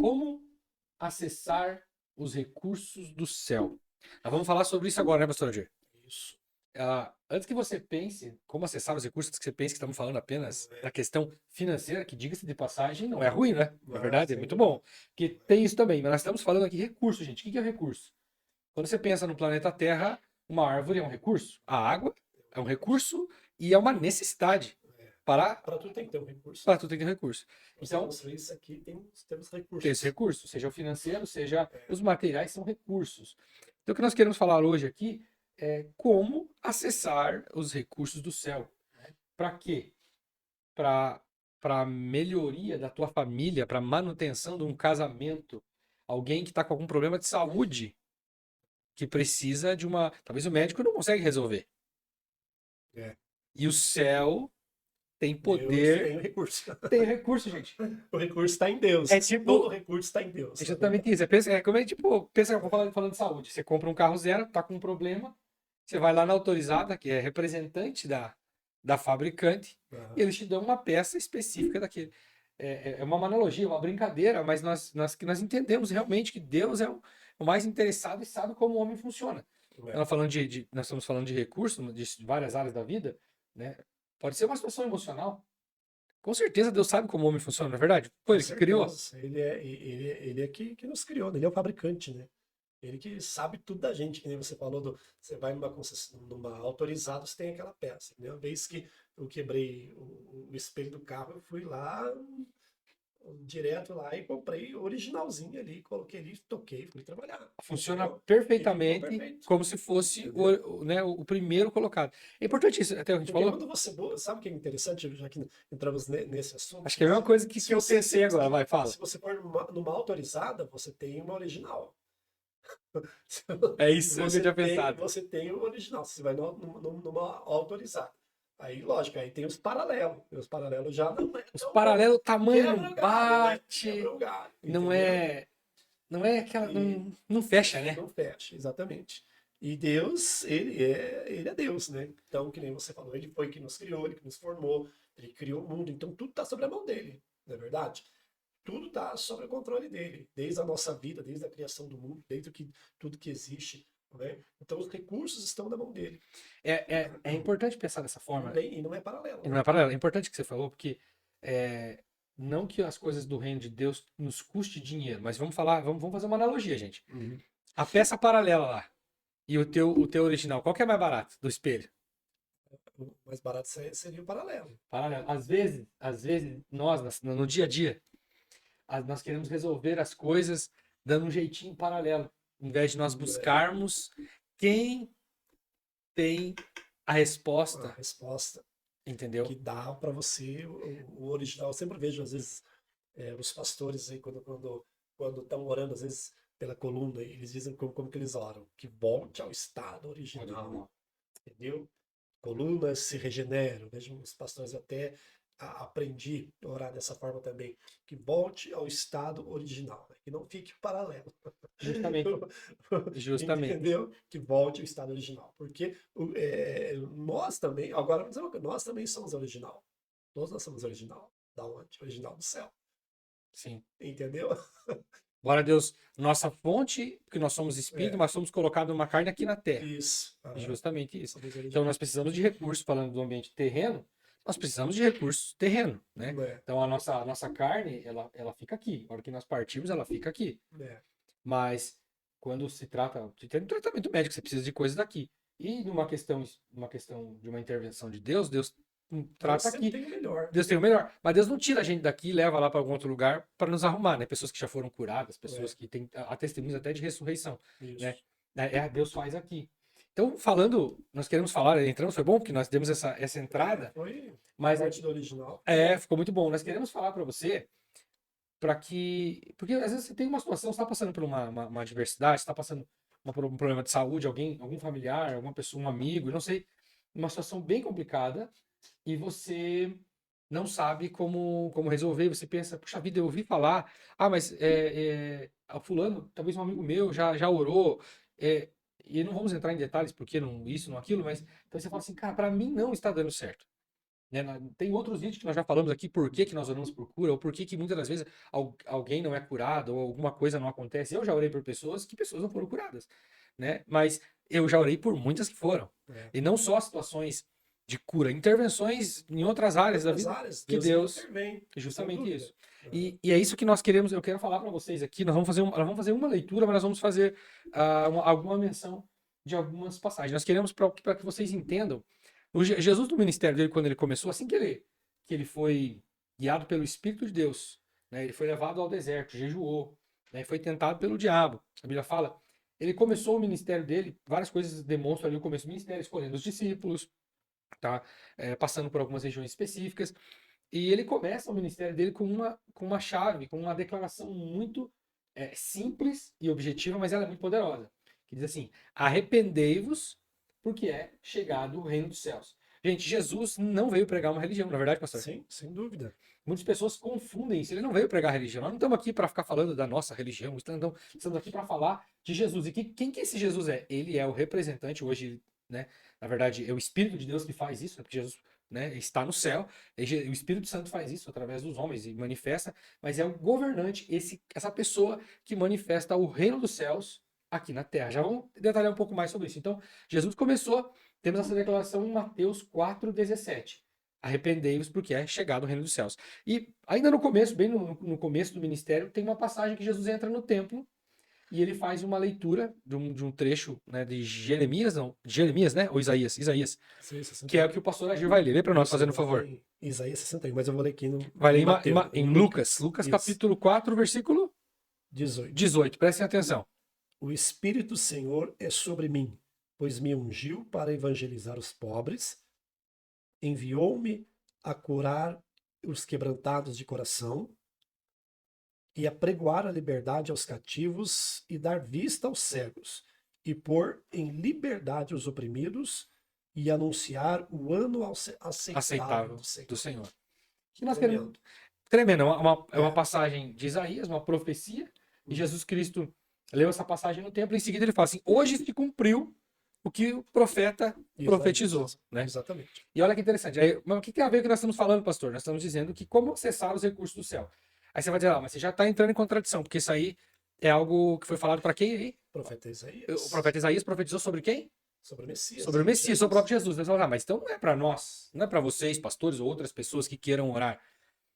Como acessar os recursos do céu? Nós vamos falar sobre isso agora, né, pastor Adir? Isso. Antes que você pense como acessar os recursos, antes que você pense que estamos falando apenas da questão financeira, que diga-se de passagem, não é ruim, né? Na verdade, é Sem muito dúvida. bom. Porque tem isso também, mas nós estamos falando aqui recurso, gente. O que é recurso? Quando você pensa no planeta Terra, uma árvore é um recurso, a água é um recurso e é uma necessidade para, Para tudo tem que ter um recurso. para tudo tem que ter recurso. Para você Então, construir isso aqui, temos tem esse recursos. recurso, seja o financeiro, seja É, os materiais, são recursos. Então, o que nós queremos falar hoje aqui é como acessar os recursos do céu. Para quê? Para melhoria da tua família, para manutenção de um casamento, alguém que está com algum problema de saúde, que precisa de uma. Talvez o médico não consegue resolver. é. E o céu tem Deus tem poder, o recurso. tem recurso, gente. O recurso está em Deus. É Todo tipo. recurso está em Deus, É na justamente verdade. isso. É como é tipo, pensa, eu vou falando de saúde. Você compra um carro zero, tá com um problema, você vai lá na autorizada, que é representante da fabricante, e Aham. eles te dão uma peça específica daquele. É uma analogia, uma brincadeira, mas nós entendemos realmente que Deus é o mais interessado e sabe como o homem funciona. É. Nós estamos falando de recursos de várias áreas da vida, né? Pode ser uma situação emocional. Com certeza Deus sabe como o homem funciona, não é verdade? Foi Com ele que criou. certeza. Ele é que nos criou, né? Ele é o fabricante, né? Ele que sabe tudo da gente, que nem você falou você vai numa concession, numa autorizada, você tem aquela peça. Né? Uma vez que eu quebrei o espelho do carro, eu fui lá direto lá e comprei o originalzinho ali, coloquei ali, toquei, fui trabalhar, Funciona entendeu? E ficou perfeitamente perfeito, como se fosse entendeu? né, o primeiro colocado. É importante isso, até a gente Porque falou. quando você, sabe o que é interessante, já que entramos nesse assunto? Acho que é a mesma coisa que Se eu você, pensei agora, vai, fala. se você for numa autorizada, você tem uma original. É isso que eu tinha pensado. Você tem o original, você vai numa autorizada. Aí, lógico, aí tem os paralelos. E os paralelos já não é Os tão bom. paralelos, o tamanho não Quebra o galho, né? Quebra bate, o galho, não entendeu? é, não é aquela, E não fecha, né? não fecha, exatamente. E Deus, ele é Deus, né? Então, que nem você falou, ele foi que nos criou, ele que nos formou, ele criou o mundo. Então, tudo está sobre a mão dele, não é verdade? Tudo está sob o controle dele, desde a nossa vida, desde a criação do mundo, desde tudo que existe. Né? Então os recursos estão na mão dele. É importante pensar dessa forma. E não é paralelo, E não né? é paralelo. É importante que você falou, porque não que as coisas do reino de Deus nos custe dinheiro, mas vamos falar, vamos fazer uma analogia, gente. Uhum. A peça paralela lá e o teu original, qual que é mais barato do espelho? O mais barato seria o paralelo. Paralelo. Às vezes nós, no dia a dia, nós queremos resolver as coisas dando um jeitinho paralelo, em vez de nós É, buscarmos quem tem a a resposta, resposta que entendeu? dá para você o original. Eu sempre vejo, às vezes, os pastores aí, quando estão orando, às vezes, pela coluna, eles dizem como que eles oram, que volte ao estado original, Original. entendeu? Colunas se regeneram. Vejo os pastores até aprendi a orar dessa forma também, que volte ao estado original, né? Que não fique paralelo. Justamente, justamente. Entendeu? Que volte ao estado original. Porque nós também, agora vamos dizer uma coisa, nós também somos original. Todos nós somos original. Da onde? Original do céu. Sim. Entendeu? Glória a Deus, nossa fonte, porque nós somos espírito, É, mas somos colocados numa carne aqui na terra. isso. Aham. Justamente isso. Somos Então nós original. precisamos de recursos, falando do ambiente terreno, nós precisamos de recursos terreno, né? É, Então a nossa carne, ela fica aqui. A hora que nós partimos, ela fica aqui. é. Mas quando se trata de ter um tratamento médico, você precisa de coisas daqui. E numa questão de uma intervenção de Deus, Deus Deus trata sempre aqui. tem o melhor. Deus tem o melhor. Mas Deus não tira a gente daqui e leva lá para algum outro lugar para nos arrumar, né? Pessoas que já foram curadas, pessoas É, que têm a testemunhas até de ressurreição, né? isso. Deus faz aqui. Então, nós queremos falar, entramos, foi bom, porque nós demos essa entrada, Foi a mas parte do original. ficou muito bom. Nós queremos falar para você para que. Porque às vezes você tem uma situação, você está passando por uma adversidade, você está passando por um problema de saúde, algum familiar, alguma pessoa, um amigo, não sei, uma situação bem complicada, e você não sabe como resolver. Você pensa, puxa vida, eu ouvi falar, mas a fulano, talvez um amigo meu, já orou. E não vamos entrar em detalhes porque não isso, não aquilo, mas então você fala assim, cara, para mim não está dando certo. né? Tem outros vídeos que nós já falamos aqui, por que que nós oramos por cura, ou por que que muitas das vezes alguém não é curado, ou alguma coisa não acontece. Eu já orei por pessoas que pessoas não foram curadas, né? Mas eu já orei por muitas que foram. É. E não só situações de cura, intervenções em outras áreas da Outras vida áreas, que Deus Deus, intervém, sem justamente dúvida. isso. E é isso que nós queremos, eu quero falar para vocês aqui. Nós vamos fazer uma leitura, mas nós vamos fazer alguma menção de algumas passagens. Nós queremos para que vocês entendam. Jesus, no ministério dele, quando ele começou, assim que ele foi guiado pelo Espírito de Deus, né? Ele foi levado ao deserto, jejuou, né? Foi tentado pelo diabo. A Bíblia fala. Ele começou o ministério dele, várias coisas demonstram ali o começo do ministério, escolhendo os discípulos, tá? Passando por algumas regiões específicas. E ele começa o ministério dele com uma chave, com uma declaração muito simples e objetiva, mas ela é muito poderosa. Que diz assim: arrependei-vos, porque é chegado o reino dos céus. Gente, Jesus não veio pregar uma religião, na verdade, pastor? Sim, sem dúvida. Muitas pessoas confundem isso. Ele não veio pregar religião. Nós não estamos aqui para ficar falando da nossa religião. Estamos aqui para falar de Jesus. E quem que esse Jesus é? Ele é o representante hoje, né? Na verdade, é o Espírito de Deus que faz isso, né? Porque Jesus, né, está no céu. O Espírito Santo faz isso através dos homens e manifesta. Mas é o governante, essa pessoa que manifesta o reino dos céus aqui na terra. Já vamos detalhar um pouco mais sobre isso. Então, Jesus começou. Temos essa declaração em Mateus 4,17. Arrependei-vos porque é chegado o reino dos céus. E ainda no começo, bem no começo do ministério, tem uma passagem que Jesus entra no templo e ele faz uma leitura de um trecho, né, de Jeremias, não, de Jeremias, né, ou Isaías, Sim, que é o que o pastor Agir vai ler. Lê para nós, fazendo um Vai favor. em Isaías 61, mas eu vou ler aqui Vai ler Mateus, em Lucas, Lucas Isso, capítulo 4, versículo 18. 18. Prestem atenção. O Espírito do Senhor é sobre mim, pois me ungiu para evangelizar os pobres, enviou-me a curar os quebrantados de coração e a pregoar a liberdade aos cativos e dar vista aos cegos e pôr em liberdade os oprimidos e anunciar o ano aceitável Aceitável do do Senhor. Senhor. Que nós queremos. Tremendo. Tremendo, é uma É. passagem de Isaías, uma profecia, e Jesus Cristo leu essa passagem no templo, e em seguida ele fala assim: hoje se cumpriu o que o profeta profetizou, né? Exatamente. E olha que interessante. Aí, mas o que tem a ver com o que nós estamos falando, pastor? Nós estamos dizendo que como acessar os recursos do céu. Aí você vai dizer, mas você já está entrando em contradição, porque isso aí é algo que foi falado para quem aí? Profeta O Isaías. profeta Isaías profetizou sobre quem? Sobre o Messias. Sobre o Messias, sobre o próprio Jesus. Você fala, mas então não é para nós, não é para vocês, pastores ou outras pessoas que queiram orar.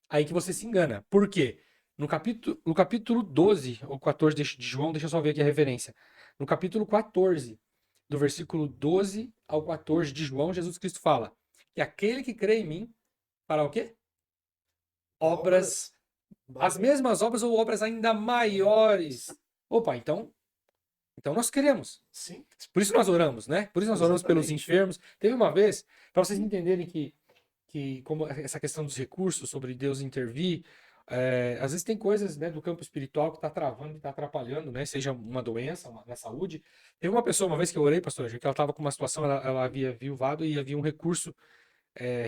Aí que você se engana. Por quê? No capítulo 12 ou 14 de João, deixa eu só ver aqui a referência. No capítulo 14, do versículo 12 ao 14 de João, Jesus Cristo fala que aquele que crê em mim fará o quê? Obras, as mesmas obras ou obras ainda maiores. Opa, então nós queremos. Sim. Por isso nós oramos, né? Por isso nós oramos pelos Exatamente. enfermos. Teve uma vez, para vocês entenderem que como essa questão dos recursos, sobre Deus intervir, às vezes tem coisas, né, do campo espiritual que está travando, que está atrapalhando, né? Seja uma doença, na saúde. Teve uma pessoa, uma vez que eu orei, pastor, que ela estava com uma situação, ela havia viuvado e havia um recurso,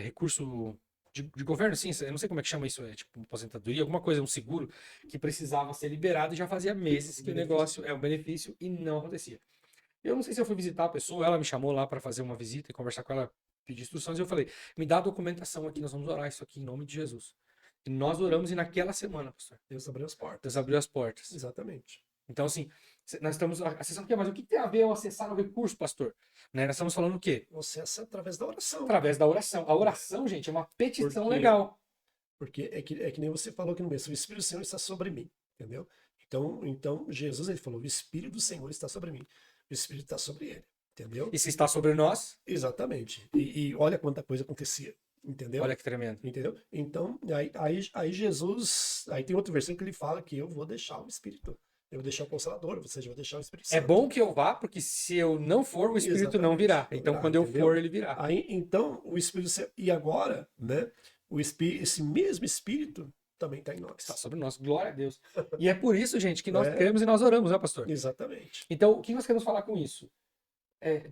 recurso de governo, sim, eu não sei como é que chama isso, tipo uma aposentadoria, alguma coisa, um seguro, que precisava ser liberado e já fazia meses que o negócio é um benefício e não acontecia. Eu não sei se eu fui visitar a pessoa, ela me chamou lá para fazer uma visita e conversar com ela, pedir instruções, e eu falei, me dá a documentação aqui, nós vamos orar isso aqui em nome de Jesus. E nós oramos e naquela semana, pastor, Deus abriu as portas. Deus abriu as portas. Exatamente. Então, assim, nós estamos acessando o quê? Mas o que tem a ver ao acessar o recurso, pastor? Né? Nós estamos falando o quê? Você acessa através da oração. Através da oração. A oração, gente, é uma petição Porque- legal. Porque é que nem você falou aqui no começo, o Espírito do Senhor está sobre mim, entendeu? Então Jesus ele falou, o Espírito do Senhor está sobre mim, o Espírito está sobre ele, entendeu? E se está sobre nós, Exatamente. E olha quanta coisa acontecia, entendeu? olha que tremendo. Entendeu? Então, aí Jesus, aí tem outro versículo que ele fala que eu vou deixar o Espírito, eu vou deixar o Consolador, ou seja, eu vou deixar o Espírito É Santo. bom que eu vá, porque se eu não for, o Espírito não virá. Exatamente, não Então, virá, quando eu entendeu? for, ele virá. Aí, então, o Espírito Santo, e agora, né, esse mesmo Espírito também está em nós. Está sobre nós. Glória a Deus. E é por isso, gente, que nós É. cremos e nós oramos, né, pastor? Exatamente. Então, o que nós queremos falar com isso?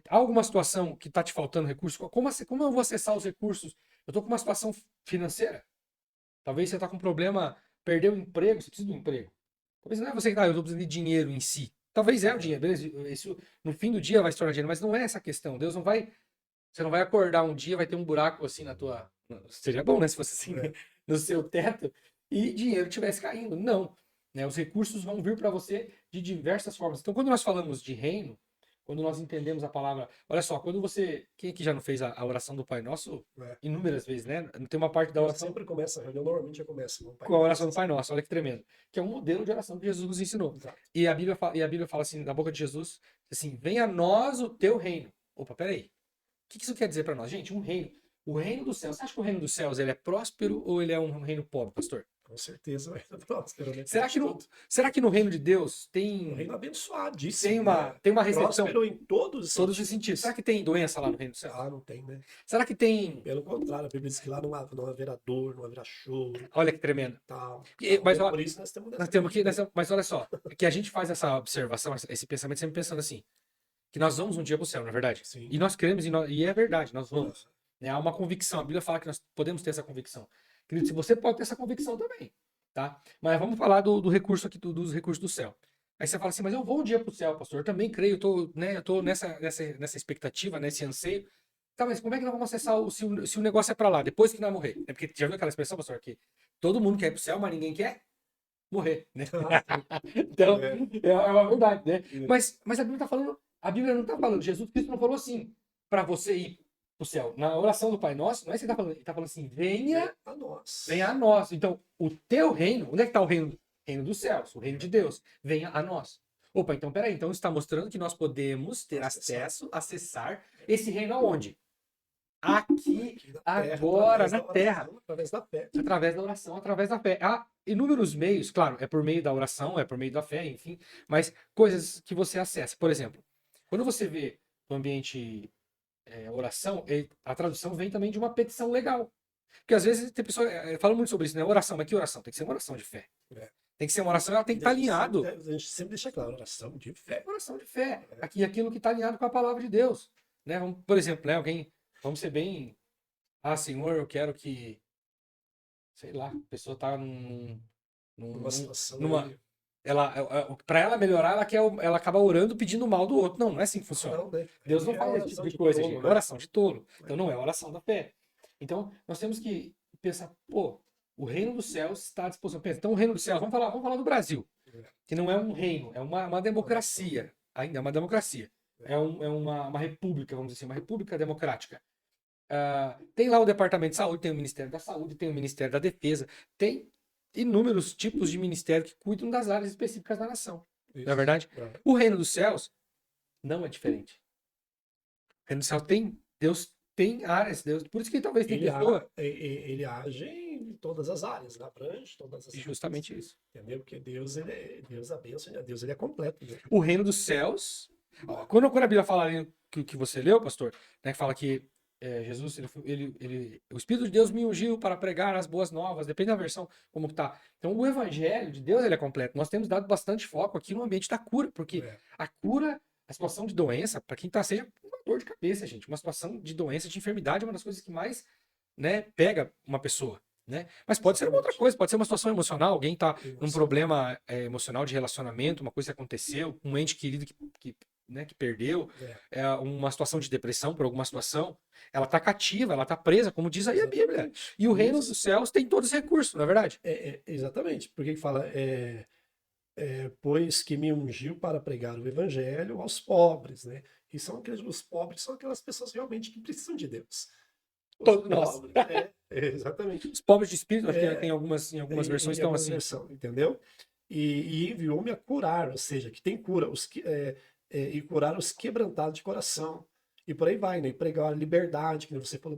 Há alguma situação que está te faltando recurso? Como eu vou acessar os recursos? Eu estou com uma situação financeira. Talvez você está com um problema, perdeu o emprego, você precisa de um emprego. Talvez não é você que eu estou precisando de dinheiro em si. Talvez é o dinheiro, beleza? Isso no fim do dia vai se tornar dinheiro, mas não é essa a questão. Deus não vai. Você não vai acordar um dia, vai ter um buraco assim Seria bom, né? Se fosse assim, É. no seu teto e dinheiro estivesse caindo. Não. Né? Os recursos vão vir para você de diversas formas. Então, quando nós falamos de reino, quando nós entendemos a palavra. Olha só, quando você. Quem aqui já não fez a oração do Pai Nosso? É. Inúmeras vezes, né? Tem uma parte da Eu oração sempre começo a reunião, normalmente eu começo com o Pai com a Nosso. oração do Pai Nosso. Olha que tremendo. Que é um modelo de oração que Jesus nos ensinou. Exato. E a Bíblia fala assim, na boca de Jesus, assim: venha a nós o teu reino. Opa, peraí. O que isso quer dizer para nós? Gente, um reino. O reino dos céus. Você acha que o reino dos céus ele é próspero ou ele é um reino pobre, pastor? Com certeza vai dar próspero, né? Será Tem que no, tudo. será que no reino de Deus Um tem, reino tem, abençoadíssimo, uma, né? tem uma recepção Próspero em todos os todos os sentidos. sentidos? Será que tem doença lá no reino dos céus? Ah, não tem, né? Será que tem. Pelo contrário, a Bíblia diz que lá não haverá dor, não haverá choro, Olha que tremendo. tal, tal. Mas Então, ó, por isso nós temos nós dessa temos que. vida. Mas olha só, que a gente faz essa observação, esse pensamento sempre pensando assim, que nós vamos um dia para o céu, na é verdade. Sim. E nós cremos, e é verdade, nós vamos. Aham. Né? Há uma convicção, a Bíblia fala que nós podemos ter essa convicção. Querido, se você pode ter essa convicção também, tá? Mas vamos falar do recurso aqui, dos recursos do céu. Aí você fala assim, mas eu vou um dia para o céu, pastor, eu também creio, eu tô nessa expectativa, nesse anseio. Tá, mas como é que nós vamos acessar se o negócio é para lá, depois que nós morrer? É porque já viu aquela expressão, pastor, que todo mundo quer ir para o céu, mas ninguém quer morrer, né? Então, É. é uma verdade, né? É. Mas a Bíblia tá falando, a Bíblia não tá falando, Jesus Cristo não falou assim, para você ir pro céu. Na oração do Pai Nosso, não é isso que ele tá falando, ele tá falando assim, A nós. venha a nós. Então, o teu reino, onde é que tá o reino? Reino dos céus, o reino de Deus, venha a nós. Opa, então peraí, então está mostrando que nós podemos ter acesso, acessar esse reino aonde? Aqui, Aqui na terra, agora, através na da terra. oração, através da fé. Através da oração, através da fé. Há inúmeros meios, claro, é por meio da oração, é por meio da fé, enfim, mas coisas que você acessa. Por exemplo, quando você vê no ambiente oração, a tradução vem também de uma petição legal. Porque às vezes tem pessoa fala muito sobre isso, né? Oração, mas que oração? Tem que ser uma oração de fé. É. Tem que ser uma oração, ela tem que estar alinhado. A gente sempre deixa claro, oração de fé. Oração de fé. Aqui, aquilo que está alinhado com a palavra de Deus. Né? Por exemplo, né? Vamos ser bem. Ah, Senhor, eu quero que. Sei lá, a pessoa está Uma situação numa. aí. Para ela melhorar, ela acaba orando pedindo mal do outro. Não, não é assim que funciona. Não, né? Deus não É faz esse tipo oração de de coisa, tolo, gente. É né? oração de tolo. Então não é oração da fé. Então nós temos que pensar, pô, o reino dos céus está à disposição. Pensa, então o reino dos céus, vamos falar do Brasil, que não é um reino, é uma democracia. Ainda é uma democracia. É uma república, vamos dizer assim, uma república democrática. Tem lá o Departamento de Saúde, tem o Ministério da Saúde, tem o Ministério da Defesa, tem inúmeros tipos de ministério que cuidam das áreas específicas da nação. Não é verdade? É. O reino dos céus não é diferente. O reino dos céus Deus tem áreas, por isso que talvez tem pessoa. Ele age em todas as áreas, né? Abrange todas as áreas. Justamente isso. Entendeu? Porque Deus, Deus a bênção, né? Deus ele é completo. Né? O reino dos céus. Quando a Bíblia fala ali que você leu, pastor, né, que fala que Jesus, o Espírito de Deus me ungiu para pregar as boas novas, depende da versão como que tá. Então o evangelho de Deus ele é completo. Nós temos dado bastante foco aqui no ambiente da cura, porque a cura, a situação de doença, para quem tá, seja uma dor de cabeça, gente, uma situação de doença, de enfermidade é uma das coisas que mais, né, pega uma pessoa. Né? Mas pode ser uma outra coisa, pode ser uma situação emocional, alguém tá num problema emocional de relacionamento, uma coisa que aconteceu, um ente querido que perdeu, uma situação de depressão por alguma situação, ela está cativa, ela está presa, como diz aí a Bíblia. E o reino dos céus tem todos os recursos, não é verdade? Exatamente, porque fala, pois que me ungiu para pregar o evangelho aos pobres, né? E os pobres são aquelas pessoas realmente que precisam de Deus. Todos nós. Exatamente. Os pobres de espírito, acho que tem em algumas versões estão assim. Entendeu? E enviou-me a curar, ou seja, que tem cura, e curar os quebrantados de coração. E por aí vai, né? E pregar a liberdade, que você falou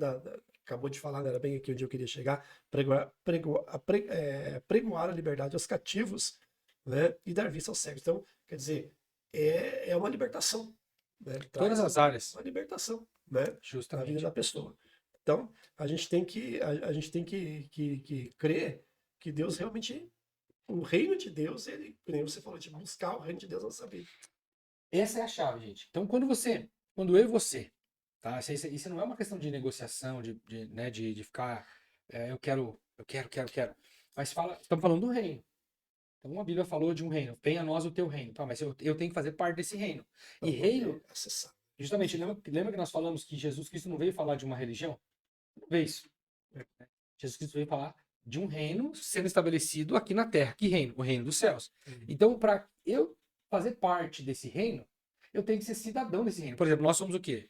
acabou de falar, né? Era bem aqui onde eu queria chegar, pregoar a liberdade aos cativos, né? E dar vista aos cegos. Então, quer dizer, é uma libertação. Né? Todas as áreas. Uma libertação, né? Justamente. Na vida da pessoa. Então, a gente tem que crer que Deus realmente, o reino de Deus, ele, como você falou, de buscar o reino de Deus na nossa vida. Essa é a chave, gente. Então, quando eu e você, tá? Isso não é uma questão de negociação, né, de ficar, eu quero. Mas estamos falando do reino. Então a Bíblia falou de um reino. Venha a nós o teu reino. Tá, mas eu tenho que fazer parte desse reino. E reino, acessar. justamente, lembra que nós falamos que Jesus Cristo não veio falar de uma religião? Não veio isso. Jesus Cristo veio falar de um reino sendo estabelecido aqui na terra. Que reino? O reino dos céus. Uhum. Então, para eu fazer parte desse reino, eu tenho que ser cidadão desse reino. Por exemplo, nós somos o quê?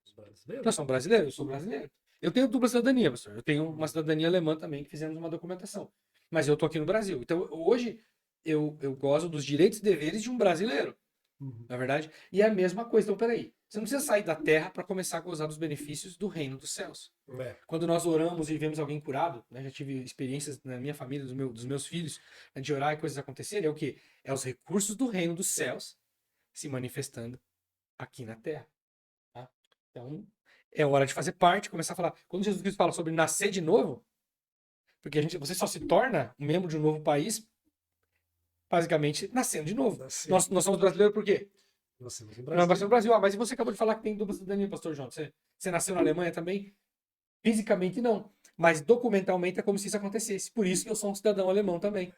Os brasileiros. Nós somos brasileiros, eu sou brasileiro. Eu tenho dupla cidadania, pastor. Eu tenho uma cidadania alemã também, que fizemos uma documentação. Mas eu tô aqui no Brasil. Então, hoje, eu gozo dos direitos e deveres de um brasileiro, Uhum. na verdade. E é a mesma coisa. Então, peraí. Você não precisa sair da terra para começar a gozar dos benefícios do reino dos céus. É. Quando nós oramos e vemos alguém curado, né, já tive experiências na minha família, dos meus filhos, né, de orar e coisas acontecerem, é o quê? É os recursos do reino dos céus se manifestando aqui na terra. Tá? Então, é hora de fazer parte, começar a falar. Quando Jesus Cristo fala sobre nascer de novo, porque você só se torna um membro de um novo país, basicamente, nascendo de novo. Nascer. Nós somos brasileiros por quê? Nascemos no Não, nasceu Brasil. no Brasil. Ah, mas você acabou de falar que tem dupla cidadania, pastor João. Você nasceu na Alemanha também? Fisicamente não. Mas documentalmente é como se isso acontecesse. Por isso que eu sou um cidadão alemão também.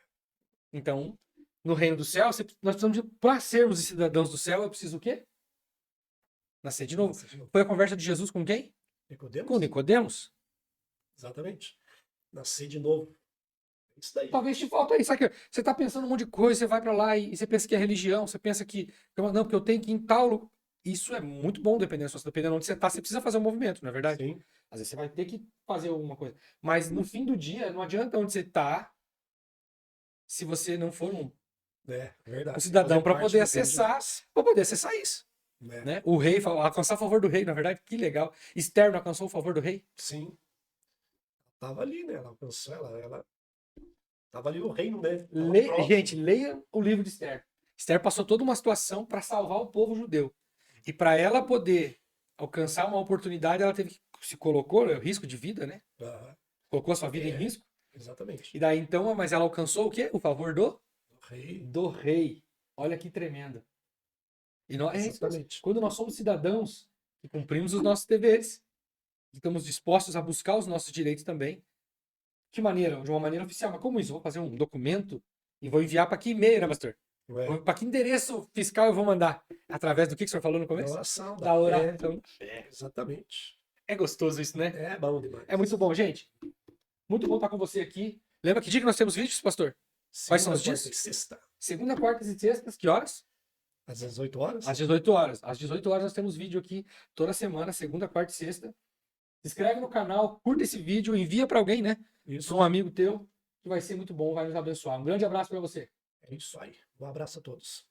Então, no reino do céu, nós precisamos para sermos cidadãos do céu, eu preciso o quê? Nascer de novo. Nascer de novo. Foi a conversa de Jesus com quem? Nicodemos? Com Nicodemos. Exatamente. Nascer de novo. Isso daí. Talvez te falta aí. Sabe que você tá pensando um monte de coisa, você vai para lá e você pensa que é religião, você pensa que. Não, porque eu tenho que ir em tal. Isso é muito bom, dependendo de onde você tá, você precisa fazer um movimento, não é verdade? Sim. Às vezes você vai ter que fazer alguma coisa. Mas no fim do dia, não adianta onde você tá se você não for um Verdade. cidadão para Fazer poder parte acessar isso. do reino de- Né? O rei, alcançar o favor do rei, na verdade, que legal. Esther não alcançou o favor do rei? Sim. Tava ali, né? Ela alcançou, ela tava ali no reino, né? Tava próximo. Gente, leia o livro de Esther. Esther passou toda uma situação para salvar o povo judeu. E para ela poder alcançar uma oportunidade, ela teve que se colocou, né, risco de vida, né? Aham. Colocou a sua vida em É. risco. Exatamente. E daí então, mas ela alcançou o quê? O favor O rei. do rei. Olha que tremendo. E nós, Exatamente. quando nós somos cidadãos que cumprimos os nossos deveres, que estamos dispostos a buscar os nossos direitos também. Que maneira? De uma maneira oficial. Mas como isso? Eu vou fazer um documento e vou enviar para que e-mail, né, pastor? É. Para que endereço fiscal eu vou mandar? Através do que o senhor falou no Da começo? oração, Da oração. Exatamente. É gostoso isso, né? É bom demais. É muito bom, gente. Muito bom estar com você aqui. Lembra que dia que nós temos vídeos, pastor? Quais são os Segunda, dias? quarta e sexta. Segunda, quarta e sextas, que horas? Às 18 horas? Às 18 horas. Às 18 horas nós temos vídeo aqui toda semana, segunda, quarta e sexta. Se inscreve no canal, curta esse vídeo, envia para alguém, né? Isso. Para um amigo teu, que vai ser muito bom, vai nos abençoar. Um grande abraço para você. É isso aí. Um abraço a todos.